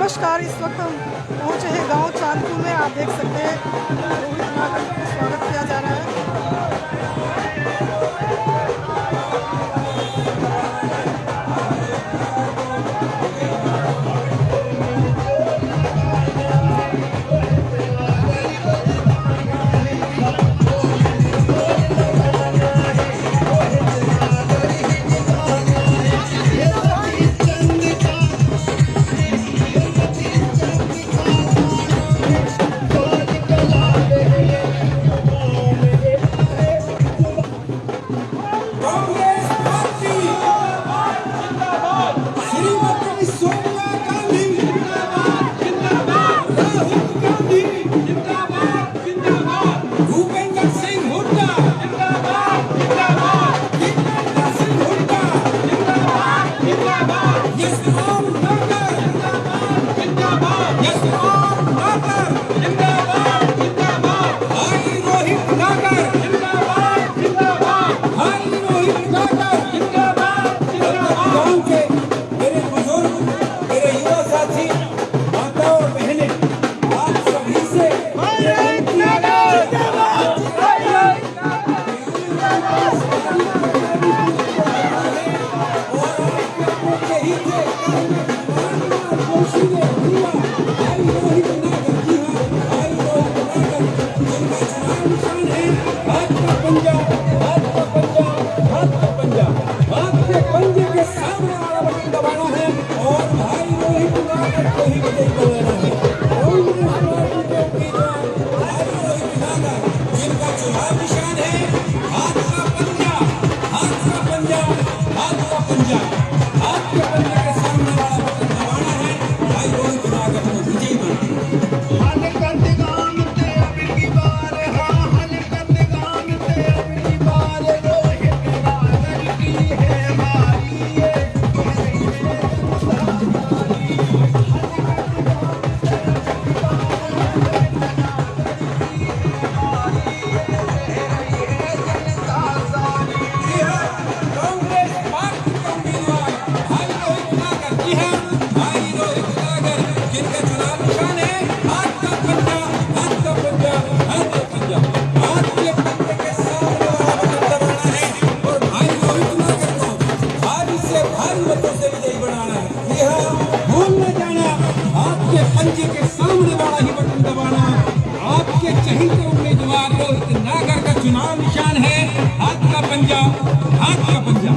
नमस्कार। इस वक्त हम पहुंचे हैं गांव चांदपुर में। आप देख सकते हैं रोहित नागर का स्वागत किया जा रहा है। चुनाव निशान है हाथ का पंजा, हाथ का पंजा।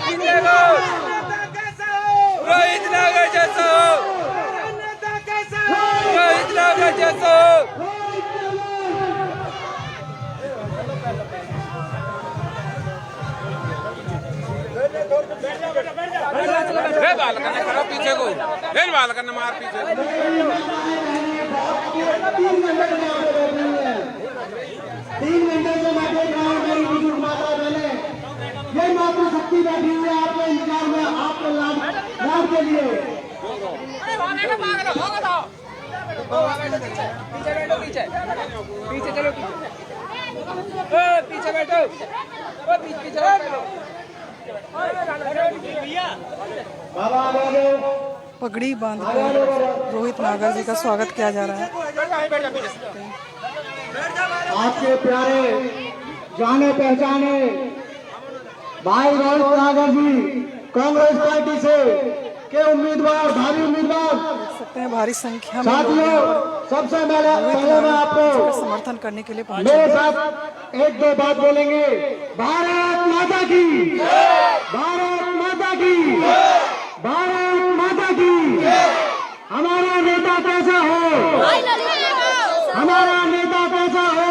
रोहित नागर जैसा हो, रोहित नागर जैसा हो। बाल करने करो पीछे को, बाल करने मार पीछे। 3 घंटे से बैठे ग्राउंड मेरी बुजुर्ग माता बहने, ये मातृशक्ति बैठी हुई है आपके इंतजार में, आपके लाभ के लिए। पीछे चलो, पीछे बैठो, पीछे बैठो। पगड़ी बांधकर रोहित नागर जी का स्वागत किया जा रहा है। आपके प्यारे जाने पहचाने भाई रोहित नागर जी कांग्रेस पार्टी से के उम्मीदवार, भावी उम्मीदवार। देख सकते हैं भारी संख्या में साथियों, सबसे पहले मैं आपको समर्थन करने के लिए पहुंचे। मेरे साथ एक दो बात बोलेंगे। भारत माता की, भारत माता की, भारत माता की। हमारा नेता कैसा हो, हमारा नेता कैसा हो।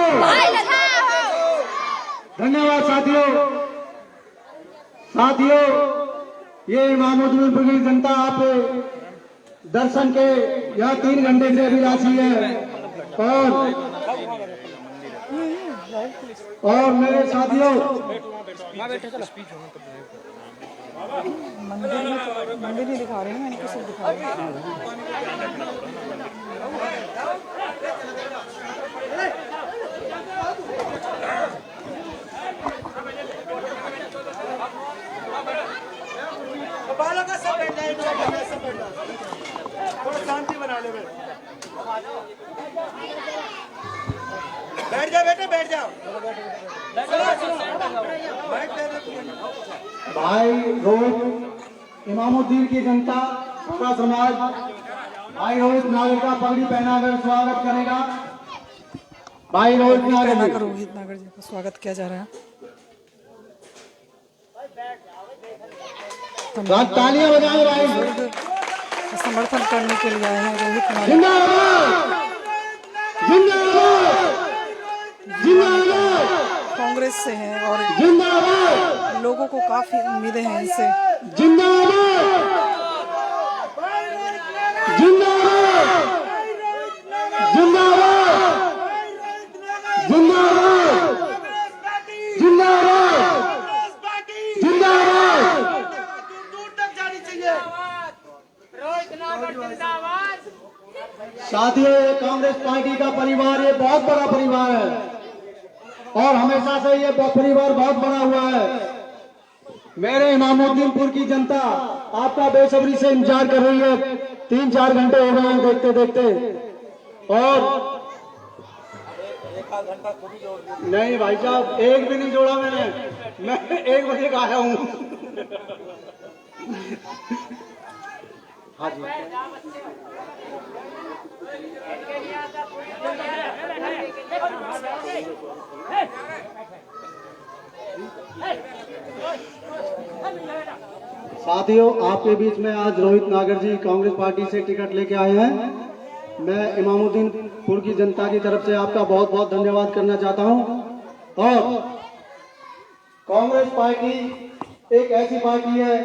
धन्यवाद साथियों। साथियों, ये इमामुद्दीनपुर की जनता आप दर्शन के यहाँ 3 घंटे से अभिलाषी है। और मेरे साथियों, मंदिर नहीं दिखा रहे हैं, इनको सिर्फ दिखा रहे हैं। थोड़ा शांति बना ले। बैठ जाओ बेटे, बैठ जाओ। भाई रोहित, इमामुद्दीन की जनता, पूरा समाज भाई रोहित नागर का पगड़ी पहनाकर स्वागत करेगा। भाई रोहित नागर जी का स्वागत किया जा रहा है। तालियां बजाएं भाई। समर्थन करने के लिए आए हैं रोहित नागर। जिंदाबाद, जिंदाबाद, जिंदाबाद। कांग्रेस से हैं और जिंदाबाद, लोगों को काफी उम्मीदें हैं इनसे। जिंदाबाद, जिंदाबाद, जिंदाबाद, जिंदाबाद, जिंदाबाद, जिंदाबाद। दूर तक जानी चाहिए। साथियों, ये कांग्रेस पार्टी का परिवार, ये बहुत बड़ा परिवार है और हमेशा से ये परिवार बहुत बड़ा हुआ है। मेरे इमामुद्दीनपुर की जनता आपका बेसब्री से इंतजार कर रही है। 3-4 घंटे हो गए हैं देखते देखते। और नहीं भाई साहब, एक भी नहीं जोड़ा मैंने। मैं 1 बजे का आया हूँ। हाँ जी। साथियों, आपके बीच में आज रोहित नागर जी कांग्रेस पार्टी से टिकट लेके आए हैं। मैं इमामुद्दीनपुर की जनता की तरफ से आपका बहुत बहुत धन्यवाद करना चाहता हूं। और कांग्रेस पार्टी एक ऐसी पार्टी है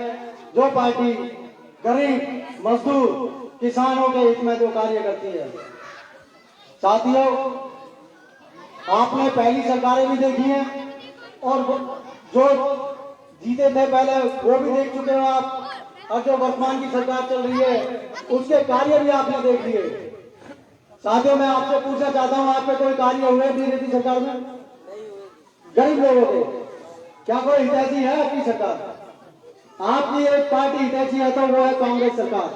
जो पार्टी गरीब, मजदूर, किसानों के हित में जो कार्य करती है। साथियों, आपने पहली सरकारें भी देखी हैं और जो जीते थे पहले वो भी देख चुके हो आप, और जो वर्तमान की सरकार चल रही है उसके कार्य भी आपने देख लिए। साथियों, मैं आपसे पूछना चाहता हूं, आप पे कोई कार्य हुए बीजेपी सरकार में गरीब लोगों के? क्या कोई हितैषी है आपकी सरकार? आपकी एक पार्टी हितैषी है तो वो है कांग्रेस सरकार।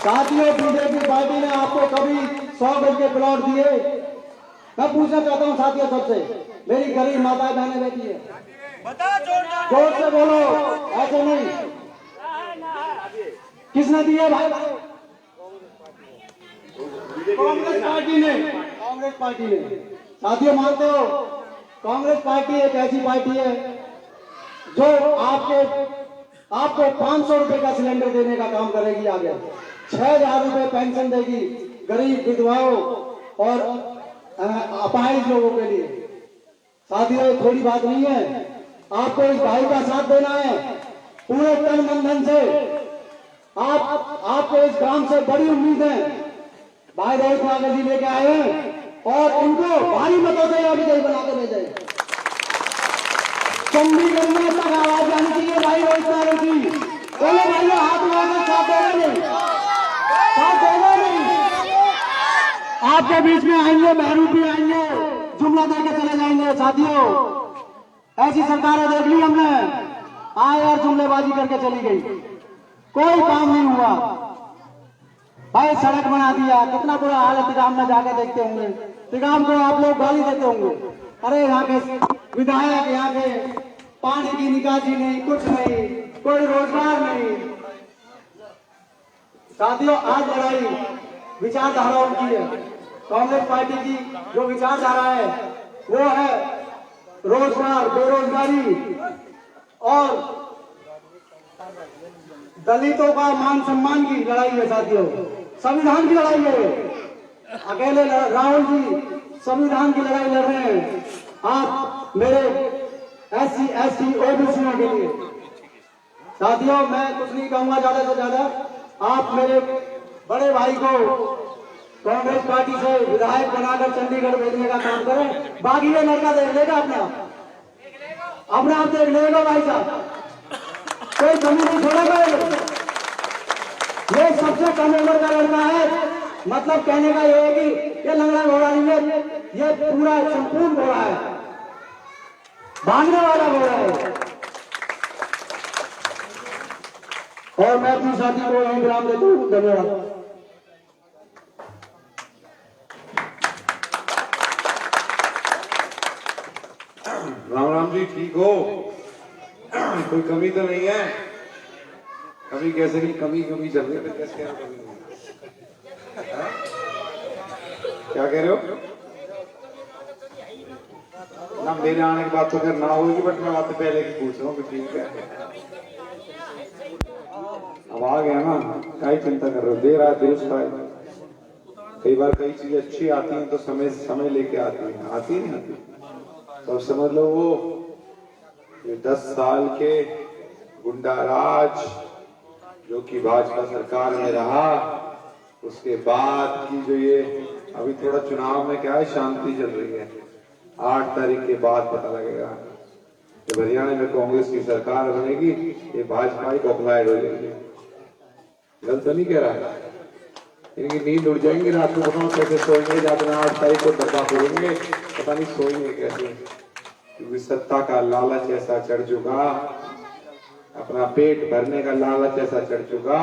साथियों, बीजेपी पार्टी ने आपको कभी 100 गज के प्लॉट दिए? मैं पूछना चाहता हूं साथियों सबसे, मेरी गरीब माताएं बहनें बैठी है, जोर से बोलो, ऐसे नहीं। किसने दिए भाई? कांग्रेस पार्टी ने, कांग्रेस पार्टी ने। साथियों, मानते हो कांग्रेस पार्टी एक ऐसी पार्टी है जो आपको 500 रुपए का सिलेंडर देने का काम करेगी आगे, 6,000 रुपए पेंशन देगी गरीब विधवाओं और अपाहिज लोगों के लिए। साथियों, ये थोड़ी बात नहीं है, आपको इस भाई का साथ देना है पूरे तन मन धन से। आपको इस काम से बड़ी उम्मीद है। भाई रोहित नागर जी लेके आए हैं और इनको भारी मतों से यहाँ विजयी बना के भेजे। चंडीगढ़ में तक आवाज जानी चाहिए भाई रोहित नागर की। बोलो भाइयों, हाथ में साथ देगा नहीं, साथ देगा नहीं। आपके बीच में आएंगे, महरूप भी आएंगे, जुमला देके चले जाएंगे। साथियों, ऐसी सरकारें देख ली हमने, आए और जुमलेबाजी करके चली गई, कोई काम नहीं हुआ। भाई सड़क बना दिया, कितना बुरा हाल है तिगाम में, जाके देखते होंगे। तिगाम को आप लोग गाली देते होंगे, अरे यहाँ के विधायक, यहाँ के पानी की निकासी नहीं, कुछ नहीं, कोई रोजगार नहीं। साथियों, आज लड़ाई विचारधाराओं की है। कांग्रेस पार्टी की जो विचारधारा है वो है रोजगार, बेरोजगारी और दलितों का मान सम्मान की लड़ाई है। साथियों, संविधान की लड़ाई है। अकेले राहुल जी संविधान की लड़ाई लड़ रहे हैं, आप मेरे SC ST OBC के लिए। साथियों, मैं कुछ नहीं कहूंगा ज्यादा से ज्यादा, आप मेरे बड़े भाई को कांग्रेस पार्टी से विधायक बनाकर चंडीगढ़ भेजने का काम करें। बाकी ये लड़का देख लेगा अपने आप देख लेगा भाई साहब, कोई कमी नहीं छोड़ेगा। ये सबसे कम उम्र का लड़का है, मतलब कहने का ये है कि ये लंगड़ा घोड़ा नहीं है, ये पूरा संपूर्ण घोड़ा है, भागने वाला घोड़ा है। और मैं अपनी साथी को यही विराम देता हूँ। धन्यवाद। राम राम जी, ठीक हो? कोई कमी तो नहीं है? कमी कैसे नहीं, कमी चल रही है, कैसे कह रहे हो कमी नहीं? क्या कह रहे हो? ना मेरे आने के बाद तो खैर ना होगी, बट मैं आपसे पहले की पूछ रहा हूँ कि ठीक है। अब आ गया ना, क्या ही चिंता कर रहे हो? देर आए दुरुस्त आए। कई बार कई चीजें अच्छी आती हैं तो समय लेके आती हैं, आती नहीं आती। तो समझ लो वो ये 10 साल के गुंडा राज जो कि भाजपा सरकार में रहा, उसके बाद की जो ये अभी थोड़ा चुनाव में क्या है, शांति चल रही है। 8 तारीख के बाद पता लगेगा जब हरियाणा में कांग्रेस की सरकार बनेगी, ये भाजपा ही कॉपलाइड हो जाएगी। गलत तो नहीं कह रहा है? इनकी नींद उड़ जाएंगे रात को, बताओ कैसे सोएंगे? जाते 8 तारीख को डब्बा खोलेंगे, पता नहीं सोएंगे कैसे, क्योंकि सत्ता का लालच ऐसा चढ़ चुका, अपना पेट भरने का लालच ऐसा चढ़ चुका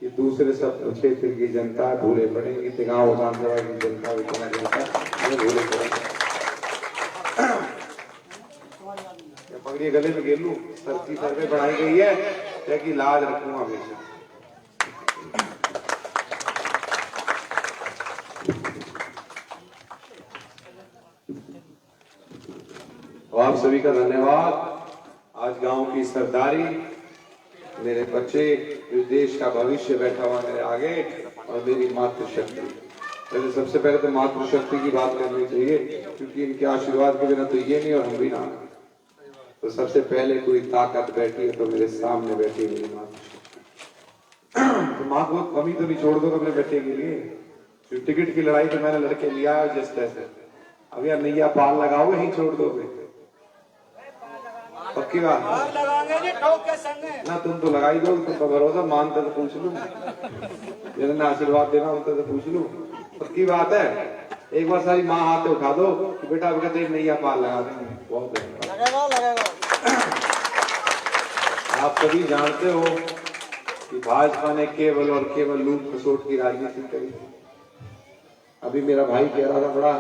कि दूसरे सब क्षेत्र की जनता भूले पड़ेगी। गाँव विधानसभा की जनता भूले पड़ेगी। पगड़ी गले में गिर लू, सर की सर पे बढ़ाई गई है, क्या की लाज रखूंगा हमेशा। आप सभी का धन्यवाद। आज गांव की सरदारी, मेरे बच्चे, जो देश का भविष्य बैठा हुआ मेरे आगे, और मेरी मातृशक्ति। पहले सबसे पहले तो मातृशक्ति की बात करनी चाहिए, क्योंकि इनके आशीर्वाद के बिना तो ये नहीं और हम भी ना। तो सबसे पहले कोई ताकत बैठी है तो मेरे सामने बैठी मेरी मातृशक्ति। तो माँ को कमी तो नहीं छोड़ दो अपने बेटे के लिए। जो टिकट की लड़ाई तो मैंने लड़के लिया है जिस तैसे, अब यार नैया पाल लगाओगे ही छोड़ दोगे? पक्की बात ना, तुम तो लगा ही दो, तुम तो भरोसा मानते तो पूछ लू, जिन्होंने आशीर्वाद देना उनसे तो पूछ लू। पक्की बात है, एक बार सारी माँ हाथ उठा दो कि बेटा बेटा तेरी नैया पाल लगा देंगे। बहुत लगेगा। आप सभी जानते हो कि भाजपा ने केवल और केवल लूट खसोट की राजनीति करी। अभी मेरा भाई कह रहा था बड़ा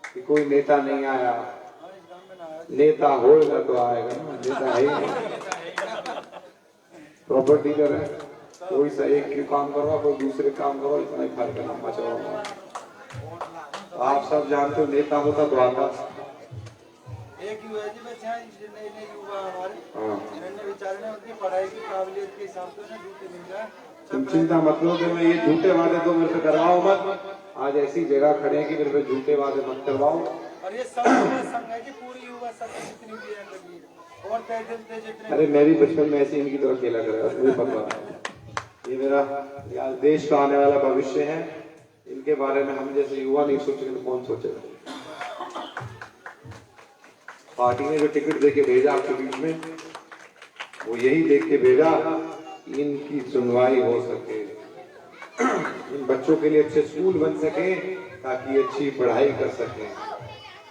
कि कोई नेता नहीं आया, नेता होगा तो आएगा ना, नेता है ही नहीं। प्रॉपर्टी डीलर है, कोई सा एक काम करो, कोई दूसरे काम करो, इतना ही फर्क है लंबा चौड़ा। आप सब जानते हो नेता होता तो आता, हुआ है जी, बस यहाँ नए नए युवा हमारे हाँ नए विचार ने उनकी पढ़ाई की काबिलियत के हिसाब से उन्हें ड्यूटी मिल रहा है। तुम चिंता मत लो कि मैं ये झूठे वादे तो मेरे से करवाओ मत। आज ऐसी जगह खड़े हैं कि मेरे पे झूठे वादे मत करवाओ। और ये सब युवा संघ है कि पूरी युवा संघ में जितनी भी है लगी है और तय जितने अरे मैं भी बचपन में ऐसे इनकी तरह खेला कर रहा था, मुझे पता है। ये मेरा यार देश का आने वाला भविष्य है, इनके बारे में हम जैसे युवा नहीं सोचेंगे तो कौन सोचेगा। पार्टी ने जो टिकट देके भेजा आपके बीच में, वो यही देख के भेजा कि इनकी सुनवाई हो सके, इन बच्चों के लिए अच्छे स्कूल बन सके ताकि अच्छी पढ़ाई कर सके,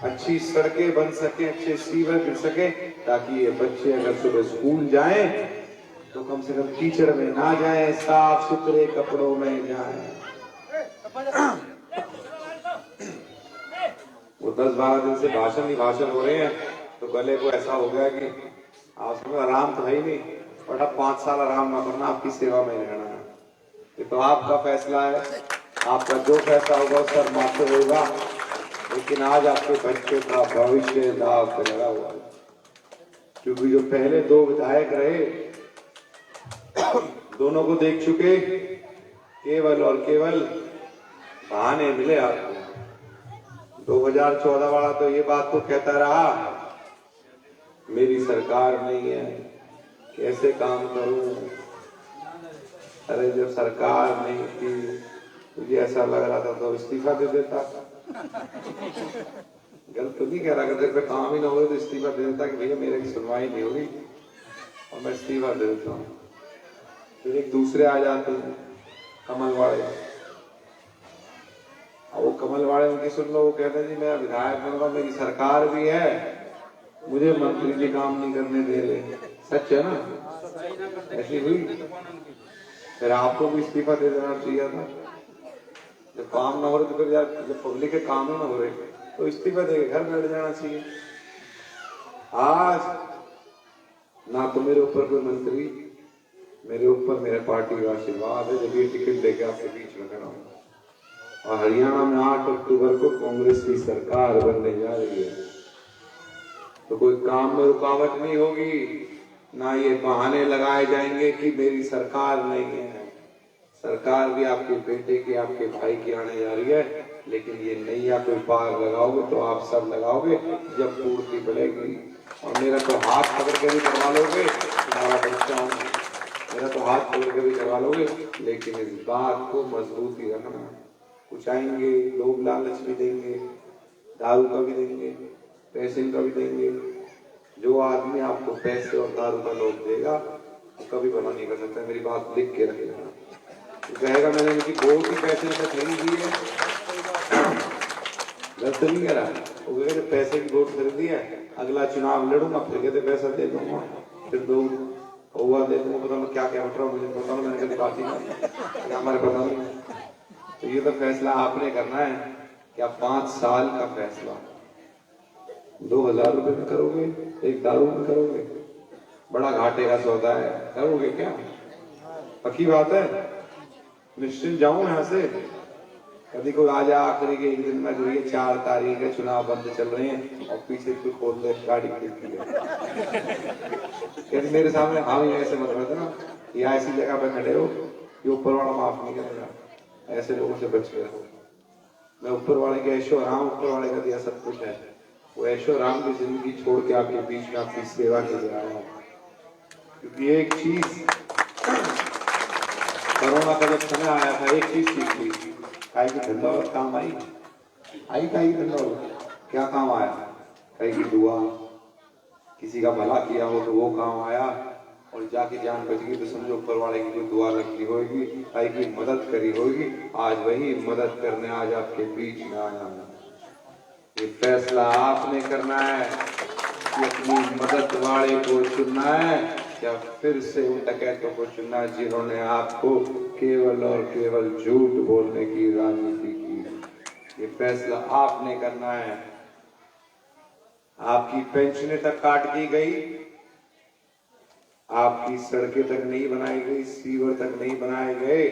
अच्छी सड़कें बन सके, अच्छे सीवर गिर सके ताकि ये बच्चे अगर सुबह स्कूल जाएं तो कम से कम कीचड़ में ना जाएं, साफ सुथरे कपड़ों में जाएं। वो 10-12 दिन से भाषण ही भाषण हो रहे हैं तो गले को ऐसा हो गया कि आप समय आराम तो है ही नहीं, बड़ा 5 साल आराम ना करना, आपकी सेवा में रहना है। ये तो आपका फैसला है, आपका जो फैसला होगा उस पर माफी होगा, लेकिन आज आपके बच्चे का भविष्य दाव पे लगा हुआ है। क्योंकि जो पहले 2 विधायक रहे दोनों को देख चुके, केवल और केवल बहाने मिले आपको। 2014 वाला तो ये बात तो कहता रहा मेरी सरकार नहीं है, कैसे काम करूं। अरे जब सरकार नहीं थी मुझे ऐसा लग रहा था तो इस्तीफा दे देता। गलत तो नहीं कह रहा, अगर पे काम ही ना हो तो इस्तीफा दे देता कि भैया मेरे की सुनवाई नहीं होगी और मैं इस्तीफा दे देता हूँ। फिर एक दूसरे आ जाते हैं कमलवाड़े, और वो कमलवाड़े उनकी सुन लो, वो कहते हैं जी मैं विधायक बनूंगा, मेरी सरकार भी है, मुझे मंत्री जी काम नहीं करने दे रहे। सच है ना, ऐसी हुई। फिर आपको भी इस्तीफा दे देना चाहिए था। जब काम ना हो रहे तो फिर यार जब पब्लिक के काम ही ना हो रहे तो इस्तीफा देके घर बैठ जाना चाहिए। आज ना तो मेरे ऊपर कोई मंत्री, मेरे ऊपर मेरे पार्टी का आशीर्वाद है जब ये टिकट लेके आपके बीच में खड़ा हूं। और हरियाणा में 8 अक्टूबर को कांग्रेस की सरकार बनने जा रही है, तो कोई काम में रुकावट नहीं होगी, ना ये बहाने लगाए जाएंगे कि मेरी सरकार नहीं है। सरकार भी आपके बेटे की, आपके भाई की आने जा रही है, लेकिन ये नैया कोई पार लगाओगे तो आप सब लगाओगे जब पूर्ति बढ़ेगी। और मेरा तो हाथ पकड़ के भी करवा लोगे, तुम्हारा बच्चा हूँ, मेरा तो हाथ पकड़ के भी करवा लोगे, लेकिन इस बात को मजबूती रखना। कुछ आएंगे लोग लालच भी देंगे, दारू का भी देंगे, पैसे का भी देंगे। जो आदमी आपको पैसे और दारू का लोभ देगा वो कभी भला नहीं कर सकता। मेरी बात लिख के रखेगा, कहेगा मैंने इनकी बहुत ही पैसे से खरीदी है, गलत नहीं कह रहा, वो कहेगा पैसे की वोट खरीदी है, अगला चुनाव लड़ूंगा फिर कहते पैसा दे दूंगा, फिर दो हुआ दे दूंगा, पता नहीं क्या क्या उठ रहा मुझे पता नहीं, मैंने कभी बात ही नहीं, हमारे पता नहीं। तो ये तो फैसला आपने करना है, क्या 5 साल का फैसला 2000 रुपए में करोगे, एक दारू में करोगे, बड़ा घाटे का सौदा है, करोगे क्या? पक्की बात है, निश्चिंत जाऊं यहाँ से। कभी कोई आ जाए आखिरी के एक दिन में, जो ये 4 तारीख है, चुनाव बंद चल रहे हैं और पीछे कोई खोल दे गाड़ी खरीद है, मेरे सामने हाँ ऐसे मत ना, या ऐसी जगह पर खड़े हो ये ऊपर वाला माफ नहीं करेगा, ऐसे लोगों से बच के रहो। मैं ऊपर वाले के ऐशो आराम, ऊपर वाले का दिया सब कुछ है, वो ऐशो आराम की जिंदगी छोड़ के आपके बीच में आपकी सेवा के लिए आया हूँ। क्योंकि एक चीज कोरोना का जब समय आया था, एक चीज सीख ली, काई की धंधा और काम आई काई की धंधा क्या काम आया? काई की दुआ, किसी का भला किया हो तो वो काम आया, और जाके जान बच गई तो समझो ऊपर वाले की जो दुआ लगी होगी, काई की मदद करी होगी, आज वही मदद करने आज आपके बीच में आया। ये फैसला आपने करना है कि अपनी मदद वाले को चुनना है या फिर से उन डकैतों को चुनना है जिन्होंने आपको केवल और केवल झूठ बोलने की राजनीति की। ये फैसला आपने करना है। आपकी पेंशनें तक काट दी गई, आपकी सड़कें तक नहीं बनाई गई, सीवर तक नहीं बनाए गए।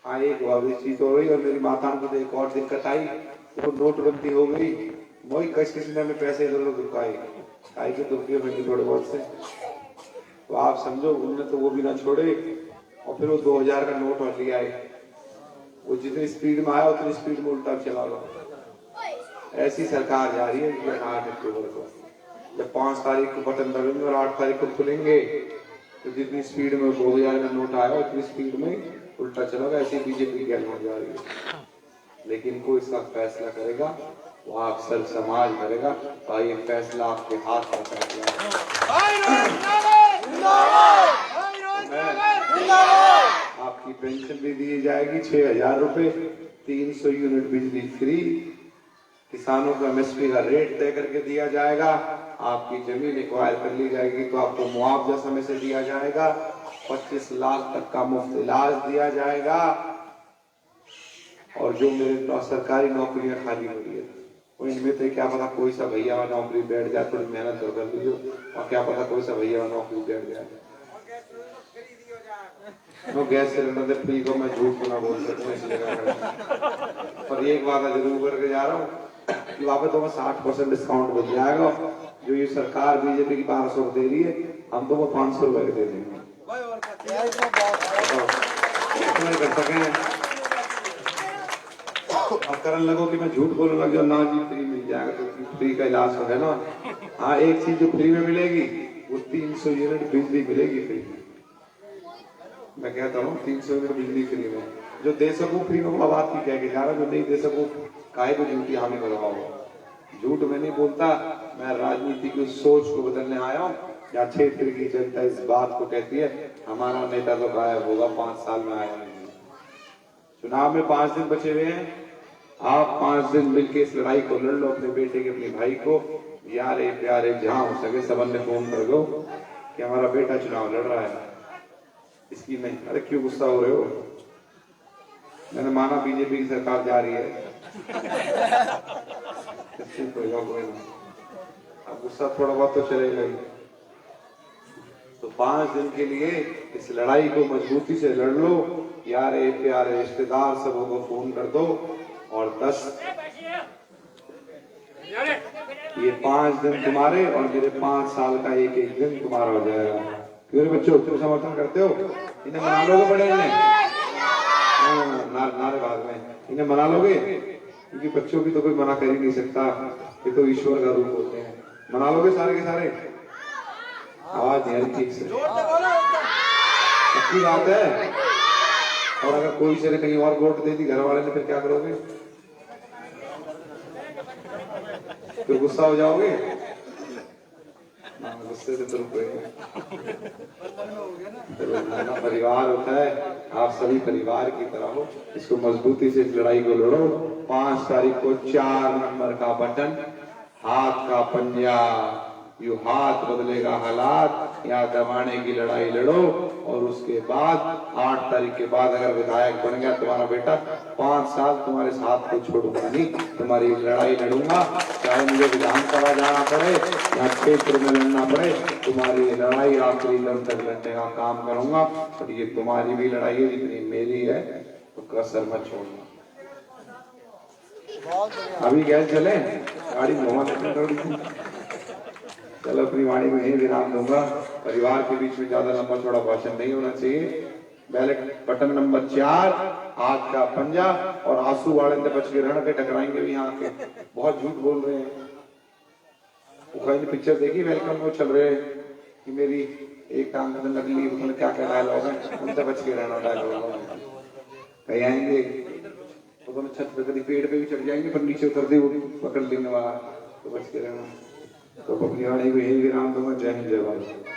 हाँ एक वादी चीज हो रही, और मेरी माता को एक और दिक्कत आई, वो नोटबंदी हो गई, वही किसी ने हमें पैसे इधर उधर रुकाए आई के दुखियों में थोड़े बहुत से, तो आप समझो उनने तो वो भी ना छोड़े और फिर वो 2000 का नोट और ले आए। वो जितनी स्पीड में आया उतनी स्पीड में उल्टा चला लो। ऐसी सरकार जा रही है 8 अक्टूबर को। जब 5 तारीख को बटन दबेंगे और 8 तारीख को खुलेंगे तो जितनी स्पीड में 2000 का नोट आया उतनी स्पीड में उल्टा चलेगा। ऐसी बीजेपी गैल होने जा रही है। लेकिन कोई इसका फैसला करेगा वो आप सब समाज करेगा। और ये फैसला आपके हाथ का फैसला है। आपकी पेंशन भी दी जाएगी 6000 रुपए, 300 यूनिट बिजली फ्री, किसानों का एमएसपी का रेट तय करके दिया जाएगा। आपकी जमीन एक्वायर कर ली जाएगी तो आपको मुआवजा समय से दिया जाएगा। 25 लाख तक का मुफ्त इलाज दिया जाएगा। और जो मेरे सरकारी नौकरियां खाली हो रही है इनमें तो क्या पता कोई सा भैया नौकरी बैठ जाए, थोड़ी मेहनत कर लीजिए और क्या पता कोई सा भैया नौकरी बैठ जाए। तो गैस सिलेंडर फ्री को मैं झूठ को ना बोल सकता इसलिए पर एक बात जरूर करके जा रहा हूँ कि वहाँ पे तो 60% डिस्काउंट मिल जाएगा। जो ये सरकार बीजेपी की 1200 दे रही है हम तो वो 500 रुपए दे देंगे। कर सके अब करने लगो कि मैं झूठ बोलने लग जाऊँ ना जी फ्री मिल जाएगा तो फ्री का इलाज तो है ना। हाँ एक चीज जो फ्री में मिलेगी वो 300 यूनिट बिजली मिलेगी फ्री। मैं कहता हूँ 300 यूनिट बिजली फ्री में। जो दे सकूं फ्री में बात की कह के जा रहा, जो नहीं दे सकूं काहे को झूठी हामी करवाओ। झूठ मैं नहीं बोलता, मैं राजनीति की सोच को बदलने आया हूँ। या क्षेत्र की जनता इस बात को कहती है हमारा नेता तो गायब होगा, 5 साल में आया नहीं। चुनाव में 5 दिन बचे हुए हैं। आप 5 दिन मिलकर इस लड़ाई को लड़ लो अपने बेटे के, अपने भाई को। यारे प्यारे जहां हो सके सबन ने फोन कर दो कि हमारा बेटा चुनाव लड़ रहा है। इसकी नहीं, अरे क्यों गुस्सा हो रहे हो? मैंने माना बीजेपी की सरकार जा रही है अब गुस्सा थोड़ा बहुत तो चलेगा ही। तो 5 दिन के लिए इस लड़ाई को मजबूती से लड़ लो। यारे प्यारे रिश्तेदार सबों को फोन कर दो और 10 ये 5 दिन तुम्हारे और मेरे 5 साल का एक दिन तुम्हारा हो जाएगा। क्यों बच्चों तुम समर्थन करते हो? इन्हें मना लोगे बड़े नारे बाद में इन्हें मना लोगे क्योंकि बच्चों की तो कोई मना कर ही नहीं सकता, ये तो ईश्वर का रूप होते हैं। मना लोगे सारे के सारे? आवाज नहीं आ रही ठीक से, सच्ची बात है। और अगर कोई से कहीं और वोट दे दी घर वाले ने फिर क्या करोगे? तो गुस्सा हो जाओगे? गुस्से से तो परिवार होता है, आप सभी परिवार की तरह हो। इसको मजबूती से इस लड़ाई को लड़ो। 5 तारीख को 4 नंबर का बटन, हाथ का पंजा, यू हाथ बदलेगा हालात, या दबाने की लड़ाई लड़ो। और उसके बाद 8 तारीख के बाद अगर विधायक बन गया तुम्हारा बेटा, 5 साल तुम्हारे साथ को छोड़ूंगा नहीं, तुम्हारी लड़ाई लड़ूंगा। चाहे मुझे विधानसभा जाना पड़े या क्षेत्र में लड़ना पड़े, तुम्हारी लड़ाई आखिरी दम तक लड़ने का काम करूंगा। और ये तुम्हारी भी लड़ाई है जितनी मेरी है, तो कसर मत छोड़ना। अभी गैस चले, गाड़ी घुमा चलो अपनी वाणी में यही विराम दूंगा। परिवार के बीच में ज्यादा लंबा चौड़ा भाषण नहीं होना चाहिए। बैलेट बटन नंबर 4, हाथ का पंजा, और आंसू वाले से बच के रहना के टकराएंगे भी यहाँ के। बहुत झूठ बोल रहे हैं। उखाई ने पिक्चर देखी वेलकम में चल रहे कि मेरी एक टांग में नकली, मतलब क्या क्या डायलॉग है, उनसे बच के रहना डायलॉग। कहीं आएंगे तो दोनों छत पे कभी पेड़ पे भी चढ़ जाएंगे, पर नीचे उतर दे वो पकड़ लेंगे वहां, तो बच के रहना। तो अपनी वाणी को यही विराम दूंगा। जय हिंद, जय भारत।